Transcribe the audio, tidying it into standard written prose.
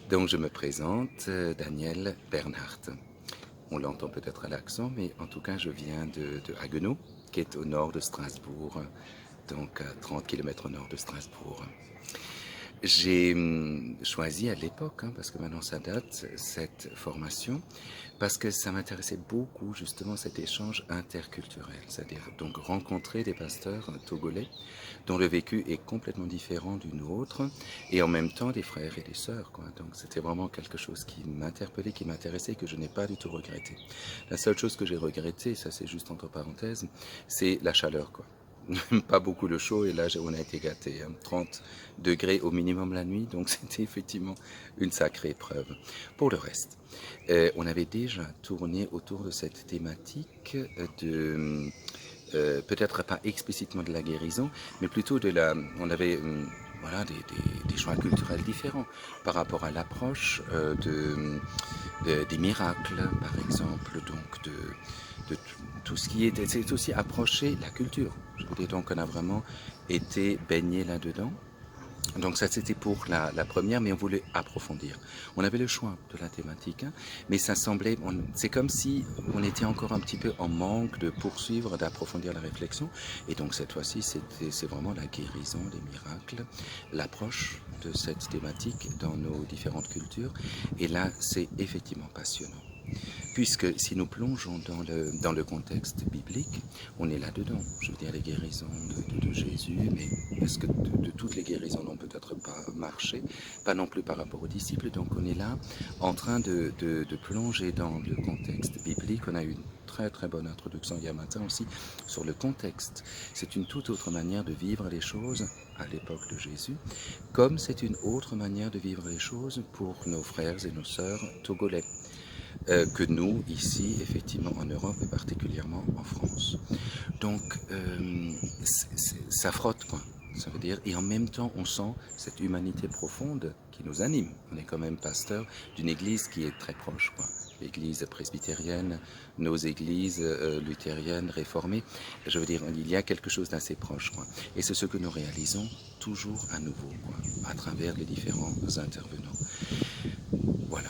Donc je me présente, Daniel Bernhardt. On l'entend peut-être à l'accent, mais en tout cas je viens de Haguenau, qui est au nord de Strasbourg, donc à 30 km au nord de Strasbourg. J'ai choisi à l'époque, parce que maintenant ça date, cette formation, parce que ça m'intéressait beaucoup justement cet échange interculturel, c'est-à-dire donc rencontrer des pasteurs togolais dont le vécu est complètement différent du nôtre, et en même temps des frères et des sœurs, quoi. Donc c'était vraiment quelque chose qui m'interpellait, qui m'intéressait, et que je n'ai pas du tout regretté. La seule chose que j'ai regretté, ça c'est juste entre parenthèses, c'est la chaleur, quoi. Pas beaucoup de chaud, et là on a été gâtés, 30 degrés au minimum la nuit, donc c'était effectivement une sacrée épreuve. Pour le reste, on avait déjà tourné autour de cette thématique de peut-être pas explicitement de la guérison, mais plutôt de la. On avait voilà, des choix culturels différents par rapport à l'approche des miracles, par exemple, donc de tout ce qui était. C'est aussi approcher la culture. Je veux dire, donc on a vraiment été baigné là-dedans. Donc ça c'était pour la première, mais on voulait approfondir. On avait le choix de la thématique, mais ça semblait, c'est comme si on était encore un petit peu en manque de poursuivre, d'approfondir la réflexion. Et donc cette fois-ci, c'est vraiment la guérison des miracles, l'approche de cette thématique dans nos différentes cultures. Et là, c'est effectivement passionnant. Puisque si nous plongeons dans le contexte biblique, on est là-dedans. Je veux dire, les guérisons de Jésus, mais est-ce que de toutes les guérisons n'ont peut-être pas marché, pas non plus par rapport aux disciples. Donc on est là en train de plonger dans le contexte biblique. On a eu une très très bonne introduction hier matin aussi sur le contexte. C'est une toute autre manière de vivre les choses à l'époque de Jésus, comme c'est une autre manière de vivre les choses pour nos frères et nos sœurs togolais. Que nous, ici, effectivement, en Europe et particulièrement en France. Donc, ça frotte, quoi. Ça veut dire, et en même temps, on sent cette humanité profonde qui nous anime. On est quand même pasteur d'une église qui est très proche, quoi. L'église presbytérienne, nos églises luthériennes, réformées. Je veux dire, il y a quelque chose d'assez proche, quoi. Et c'est ce que nous réalisons toujours à nouveau, quoi, à travers les différents intervenants. Voilà.